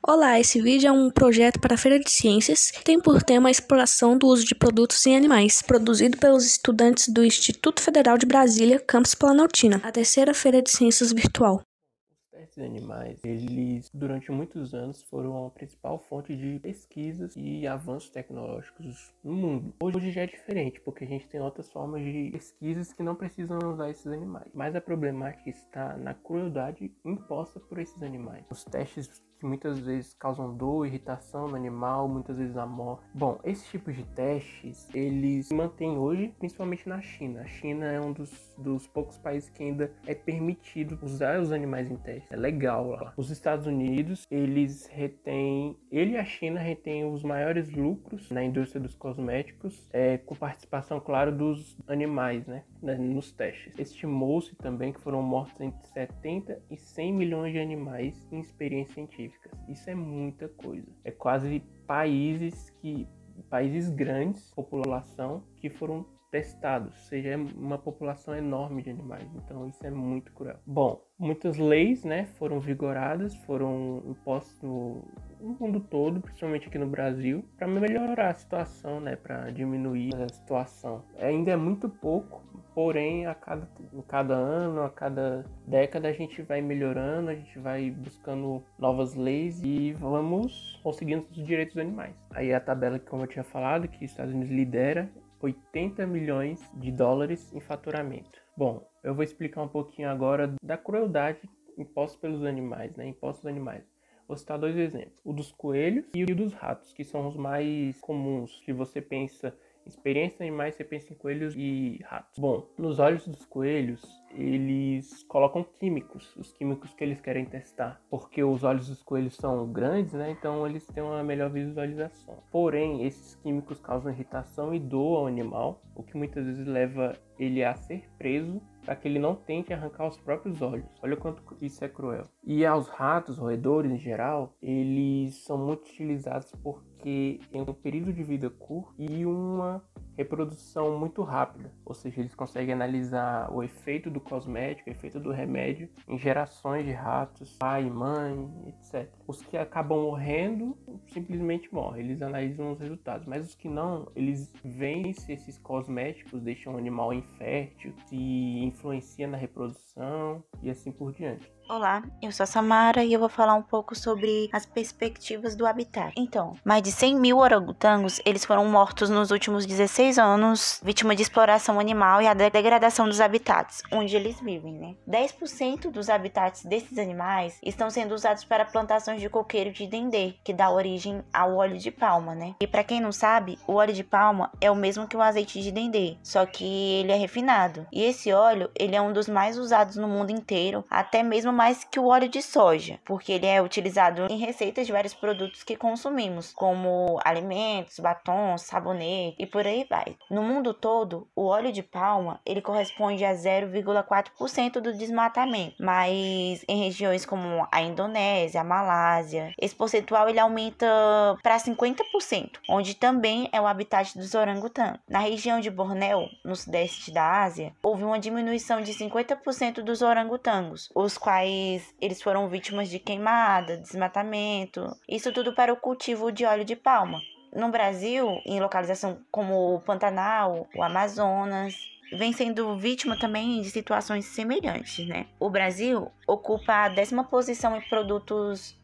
Olá, esse vídeo é um projeto para a Feira de Ciências que tem por tema a exploração do uso de produtos em animais, produzido pelos estudantes do Instituto Federal de Brasília, Campus Planaltina, a terceira Feira de Ciências virtual. Os testes animais, eles durante muitos anos foram a principal fonte de pesquisas e avanços tecnológicos no mundo. Hoje já é diferente, porque a gente tem outras formas de pesquisas que não precisam usar esses animais. Mas a problemática está na crueldade imposta por esses animais. Os testes que muitas vezes causam dor, irritação no animal, muitas vezes a morte. Bom, esses tipos de testes, eles se mantêm hoje, principalmente na China. A China é um dos poucos países que ainda é permitido usar os animais em teste. É legal lá. Os Estados Unidos, ele e a China retêm os maiores lucros na indústria dos cosméticos, com participação, claro, dos animais, né, nos testes. Estimou-se também que foram mortos entre 70 e 100 milhões de animais em experiências científicas. Isso é muita coisa. É quase países grandes, população, que foram testados, ou seja, é uma população enorme de animais, então isso é muito cruel. Bom, muitas leis, né, foram vigoradas, foram impostas no mundo todo, principalmente aqui no Brasil, para melhorar a situação, né, para diminuir a situação. Ainda é muito pouco, porém a cada ano, a cada década a gente vai melhorando, a gente vai buscando novas leis e vamos conseguindo os direitos dos animais. Aí a tabela, como eu tinha falado, que os Estados Unidos lidera, 80 milhões de dólares em faturamento. Bom, eu vou explicar um pouquinho agora da crueldade imposta pelos animais, né? Impostos aos animais. Vou citar dois exemplos, o dos coelhos e o dos ratos, que são os mais comuns. Se você pensa em experiência em animais, você pensa em coelhos e ratos. Bom, nos olhos dos coelhos, eles colocam químicos, os químicos que eles querem testar, porque os olhos dos coelhos são grandes, né? Então eles têm uma melhor visualização. Porém, esses químicos causam irritação e dor ao animal, o que muitas vezes leva ele a ser preso para que ele não tente arrancar os próprios olhos. Olha o quanto isso é cruel. E aos ratos, roedores em geral, eles são muito utilizados porque têm um período de vida curto e uma reprodução muito rápida. Ou seja, eles conseguem analisar o efeito do cosmético, o efeito do remédio em gerações de ratos, pai, mãe, etc. Os que acabam morrendo simplesmente morrem, eles analisam os resultados. Mas os que não, eles veem se esses cosméticos deixam o animal infértil, se influencia na reprodução e assim por diante. Olá, eu sou a Samara e eu vou falar um pouco sobre as perspectivas do habitat. Então, mais de 100 mil orangotangos, eles foram mortos nos últimos 16 anos, vítima de exploração animal e a degradação dos habitats, onde eles vivem, né? 10% dos habitats desses animais estão sendo usados para plantações de coqueiro de dendê, que dá origem ao óleo de palma, né? E para quem não sabe, o óleo de palma é o mesmo que o azeite de dendê, só que ele é refinado. E esse óleo, ele é um dos mais usados no mundo inteiro, até mesmo mais que o óleo de soja, porque ele é utilizado em receitas de vários produtos que consumimos, como alimentos, batons, sabonete e por aí vai. No mundo todo, o óleo de palma, ele corresponde a 0,4% do desmatamento, mas em regiões como a Indonésia, a Malásia, esse percentual ele aumenta para 50%, onde também é o habitat dos orangotangos. Na região de Bornéu, no sudeste da Ásia, houve uma diminuição de 50% dos orangotangos, os quais eles foram vítimas de queimada, desmatamento, isso tudo para o cultivo de óleo de palma. No Brasil, em localização como o Pantanal, o Amazonas, vem sendo vítima também de situações semelhantes, né? O Brasil ocupa a 10ª posição em produtos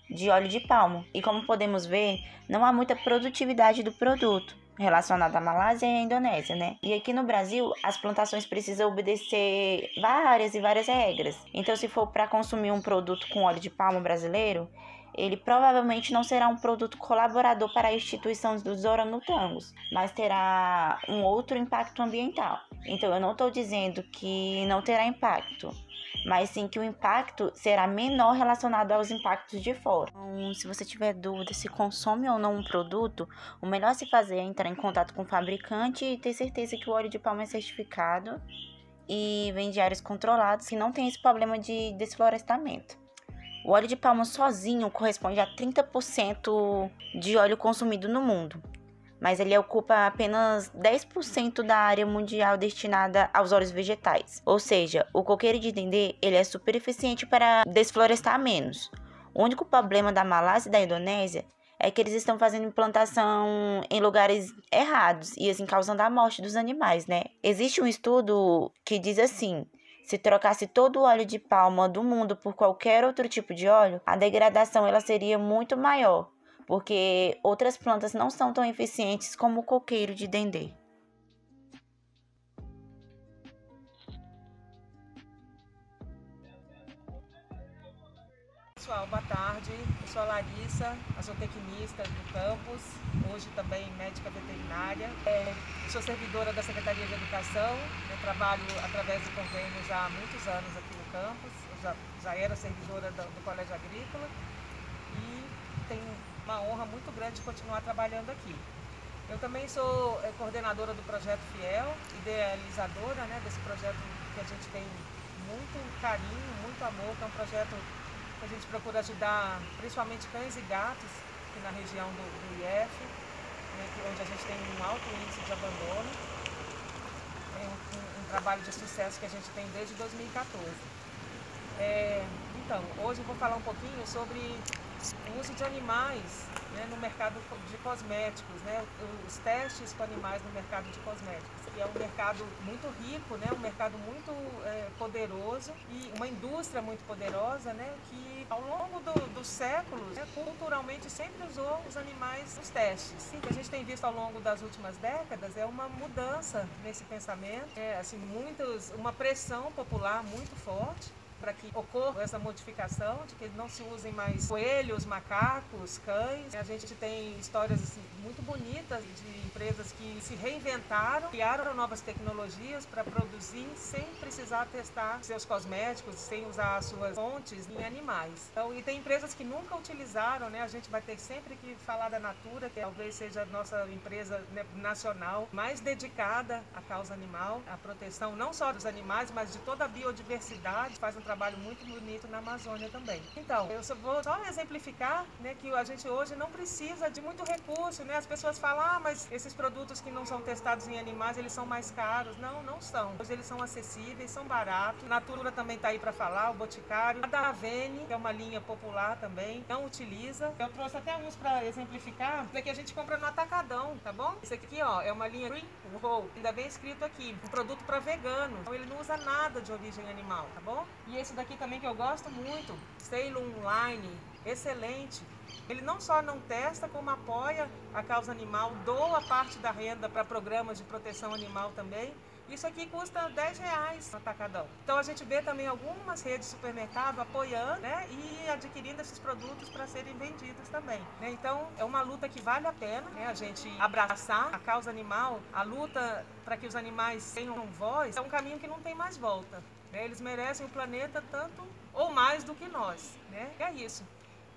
de óleo de palma e, como podemos ver, não há muita produtividade do produto relacionada à Malásia e à Indonésia, né? E aqui no Brasil, as plantações precisam obedecer várias e várias regras. Então, se for para consumir um produto com óleo de palma brasileiro, ele provavelmente não será um produto colaborador para a instituição dos orangotangos, mas terá um outro impacto ambiental. Então, eu não estou dizendo que não terá impacto, mas sim que o impacto será menor relacionado aos impactos de fora. Então, se você tiver dúvida se consome ou não um produto, o melhor a se fazer é entrar em contato com o fabricante e ter certeza que o óleo de palma é certificado e vem de áreas controladas que não tem esse problema de desflorestamento. O óleo de palma sozinho corresponde a 30% de óleo consumido no mundo, mas ele ocupa apenas 10% da área mundial destinada aos óleos vegetais. Ou seja, o coqueiro de dendê ele é super eficiente para desflorestar menos. O único problema da Malásia e da Indonésia é que eles estão fazendo implantação em lugares errados e assim causando a morte dos animais, né? Existe um estudo que diz assim: se trocasse todo o óleo de palma do mundo por qualquer outro tipo de óleo, a degradação ela seria muito maior, porque outras plantas não são tão eficientes como o coqueiro de dendê. Pessoal, boa tarde. Eu sou a Larissa, a zootecnista do campus, hoje também médica veterinária. Sou servidora da Secretaria de Educação, trabalho através do convênio já há muitos anos aqui no campus. Eu já era servidora do Colégio Agrícola e tenho uma honra muito grande de continuar trabalhando aqui. Eu também sou coordenadora do Projeto Fiel, idealizadora desse projeto que a gente tem muito carinho, muito amor, que é um projeto que a gente procura ajudar principalmente cães e gatos aqui na região do IF, onde a gente tem um alto índice de abandono. É um trabalho de sucesso que a gente tem desde 2014. Então, hoje eu vou falar um pouquinho sobre o uso de animais no mercado de cosméticos, os testes com animais no mercado de cosméticos, que é um mercado muito rico, um mercado muito poderoso e uma indústria muito poderosa, que ao longo dos séculos, culturalmente sempre usou os animais nos testes. O que a gente tem visto ao longo das últimas décadas é uma mudança nesse pensamento, uma pressão popular muito forte para que ocorra essa modificação, de que não se usem mais coelhos, macacos, cães. A gente tem histórias muito bonitas de empresas que se reinventaram, criaram novas tecnologias para produzir sem precisar testar seus cosméticos, sem usar as suas fontes em animais. Então, e tem empresas que nunca utilizaram, a gente vai ter sempre que falar da Natura, que talvez seja a nossa empresa nacional mais dedicada à causa animal, à proteção não só dos animais, mas de toda a biodiversidade. Faz um trabalho muito bonito na Amazônia também. Então, eu vou só exemplificar que a gente hoje não precisa de muito recurso, As pessoas falam, mas esses produtos que não são testados em animais, eles são mais caros. Não, não são. Hoje eles são acessíveis, são baratos. Natura também está aí para falar, o Boticário. A Davene, que é uma linha popular também, não utiliza. Eu trouxe até uns para exemplificar. Isso aqui a gente compra no Atacadão, tá bom? Esse aqui, é uma linha Green Roll, ainda bem escrito aqui. Um produto para vegano. Então ele não usa nada de origem animal, tá bom? E esse daqui também que eu gosto muito, Ceylon Line, excelente. Ele não só não testa, como apoia a causa animal, doa parte da renda para programas de proteção animal também. Isso aqui custa R$10 no Atacadão. Então a gente vê também algumas redes de supermercado apoiando e adquirindo esses produtos para serem vendidos também. Então é uma luta que vale a pena a gente abraçar a causa animal, a luta para que os animais tenham voz. É um caminho que não tem mais volta. Eles merecem o planeta tanto ou mais do que nós. É isso.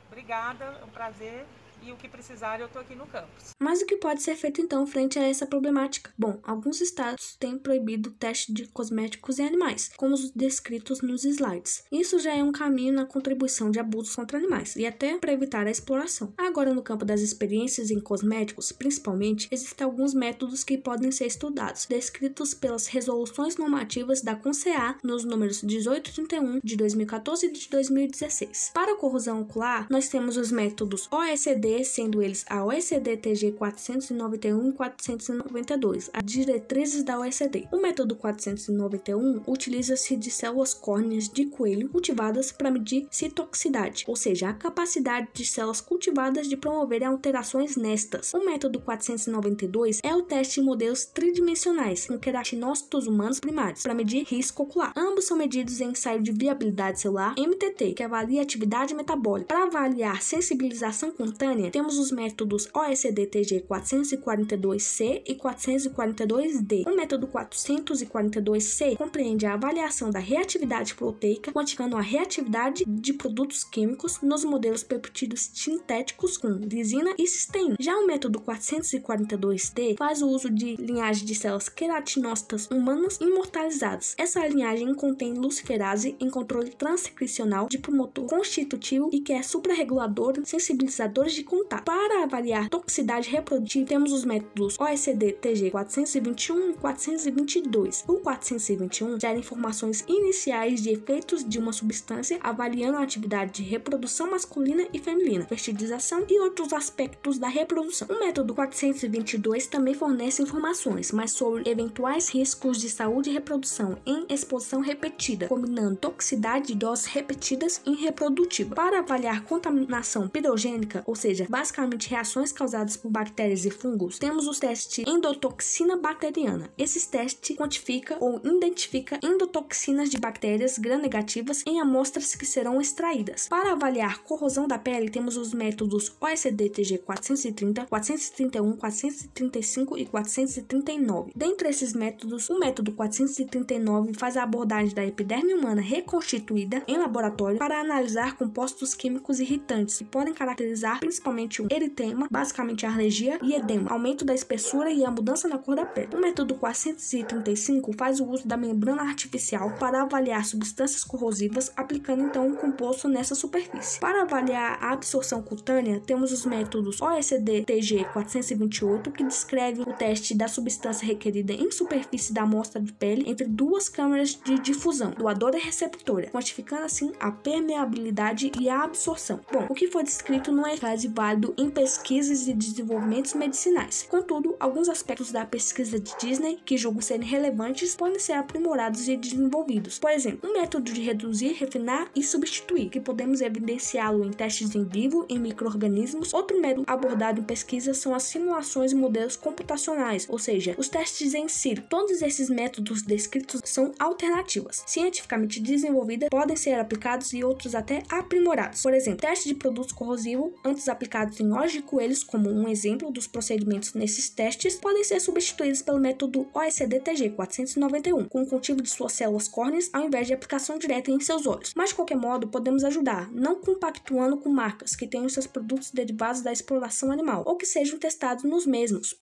Obrigada, é um prazer. E o que precisar, eu estou aqui no campus. Mas o que pode ser feito então frente a essa problemática? Bom, alguns estados têm proibido o teste de cosméticos em animais, como os descritos nos slides. Isso já é um caminho na contribuição de abusos contra animais e até para evitar a exploração. Agora, no campo das experiências em cosméticos, principalmente, existem alguns métodos que podem ser estudados, descritos pelas resoluções normativas da CONSEA nos números 1831 de 2014 e de 2016. Para a corrosão ocular, nós temos os métodos OECD, sendo eles a OECD TG 491 e 492, as diretrizes da OECD. O método 491 utiliza-se de células córneas de coelho cultivadas para medir citoxicidade, ou seja, a capacidade de células cultivadas de promover alterações nestas. O método 492 é o teste em modelos tridimensionais com queratinócitos humanos primários para medir risco ocular. Ambos são medidos em ensaio de viabilidade celular, MTT, que avalia a atividade metabólica. Para avaliar sensibilização cutânea, temos os métodos OECD-TG 442C e 442D. O método 442C compreende a avaliação da reatividade proteica, quantificando a reatividade de produtos químicos nos modelos peptídeos sintéticos com lisina e cisteína. Já o método 442D faz o uso de linhagem de células queratinócitas humanas imortalizadas. Essa linhagem contém luciferase em controle transcricional de promotor constitutivo e que é suprarregulador, sensibilizador de contato. Para avaliar toxicidade reprodutiva, temos os métodos OECD-TG 421 e 422. O 421 gera informações iniciais de efeitos de uma substância, avaliando a atividade de reprodução masculina e feminina, fertilização e outros aspectos da reprodução. O método 422 também fornece informações, mas sobre eventuais riscos de saúde e reprodução em exposição repetida, combinando toxicidade de doses repetidas e irreprodutiva. Para avaliar contaminação pirogênica, ou seja, basicamente reações causadas por bactérias e fungos, temos os testes endotoxina bacteriana. Esses testes quantifica ou identifica endotoxinas de bactérias gram-negativas em amostras que serão extraídas. Para avaliar corrosão da pele, temos os métodos OECD-TG 430, 431, 435 e 439. Dentre esses métodos, o método 439 faz a abordagem da epiderme humana reconstituída em laboratório para analisar compostos químicos irritantes que podem caracterizar principalmente o eritema, basicamente a alergia e edema, aumento da espessura e a mudança na cor da pele. O método 435 faz o uso da membrana artificial para avaliar substâncias corrosivas, aplicando então um composto nessa superfície. Para avaliar a absorção cutânea, temos os métodos OECD-TG 428, que descreve o teste da substância requerida em superfície da amostra de pele entre duas câmaras de difusão, doadora e receptora, quantificando assim a permeabilidade e a absorção. Bom, o que foi descrito não é quase válido em pesquisas e desenvolvimentos medicinais. Contudo, alguns aspectos da pesquisa de Disney que julgam serem relevantes podem ser aprimorados e desenvolvidos. Por exemplo, um método de reduzir, refinar e substituir, que podemos evidenciá-lo em testes em vivo, em micro-organismos. Outro método abordado em pesquisa são as simulações e modelos computacionais, ou seja, os testes em si. Todos esses métodos descritos são alternativas, cientificamente desenvolvidas, podem ser aplicados e outros até aprimorados. Por exemplo, testes de produtos corrosivos, antes aplicados em ós de coelhos como um exemplo dos procedimentos nesses testes, podem ser substituídos pelo método OECD-TG 491, com o cultivo de suas células córneas ao invés de aplicação direta em seus olhos. Mas de qualquer modo, podemos ajudar, não compactuando com marcas que tenham seus produtos derivados da exploração animal ou que sejam testados nos mesmos.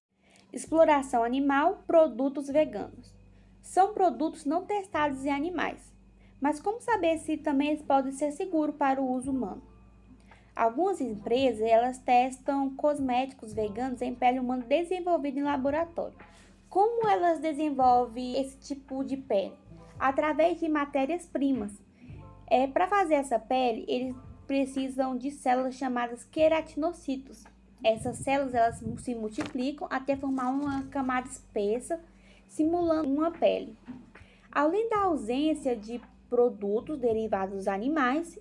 Exploração animal, produtos veganos. São produtos não testados em animais, mas como saber se também eles podem ser seguros para o uso humano? Algumas empresas, elas testam cosméticos veganos em pele humana desenvolvida em laboratório. Como elas desenvolvem esse tipo de pele? Através de matérias-primas. Para fazer essa pele, eles precisam de células chamadas queratinocitos. Essas células elas se multiplicam até formar uma camada espessa, simulando uma pele. Além da ausência de produtos derivados dos animais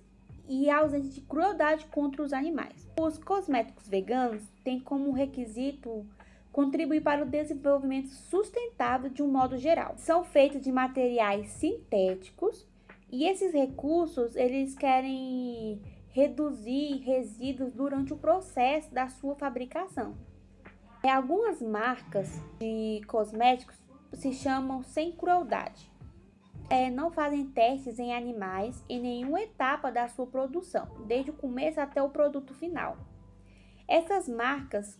e a ausência de crueldade contra os animais. Os cosméticos veganos têm como requisito contribuir para o desenvolvimento sustentável de um modo geral. São feitos de materiais sintéticos e esses recursos eles querem reduzir resíduos durante o processo da sua fabricação. Algumas marcas de cosméticos se chamam sem crueldade. Não fazem testes em animais em nenhuma etapa da sua produção, desde o começo até o produto final. Essas marcas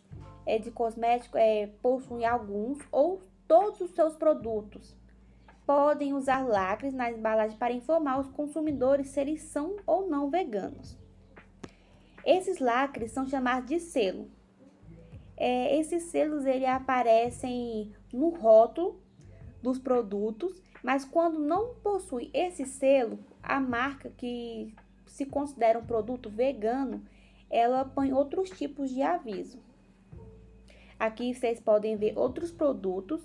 de cosméticos possuem alguns ou todos os seus produtos. Podem usar lacres na embalagem para informar os consumidores se eles são ou não veganos. Esses lacres são chamados de selo. Esses selos aparecem no rótulo dos produtos, mas quando não possui esse selo, a marca que se considera um produto vegano, ela põe outros tipos de aviso. Aqui vocês podem ver outros produtos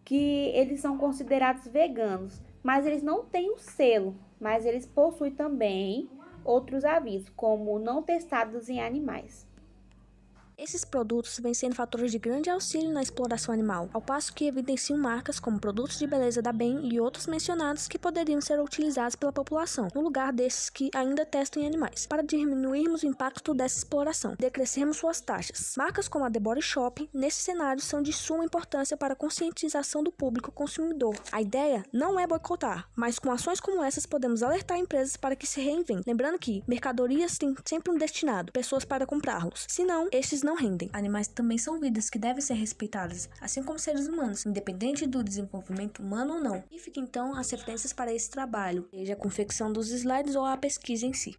que eles são considerados veganos, mas eles não têm o selo, mas eles possuem também outros avisos, como não testados em animais. Esses produtos vêm sendo fatores de grande auxílio na exploração animal, ao passo que evidenciam marcas como produtos de beleza da Bem e outros mencionados que poderiam ser utilizados pela população, no lugar desses que ainda testam em animais, para diminuirmos o impacto dessa exploração, decrescermos suas taxas. Marcas como a The Body Shop, nesse cenário, são de suma importância para a conscientização do público consumidor. A ideia não é boicotar, mas com ações como essas podemos alertar empresas para que se reinventem. Lembrando que mercadorias têm sempre um destinado, pessoas para comprá-los, senão estes não rendem. Animais também são vidas que devem ser respeitadas, assim como seres humanos, independente do desenvolvimento humano ou não. E fica então as referências para esse trabalho, seja a confecção dos slides ou a pesquisa em si.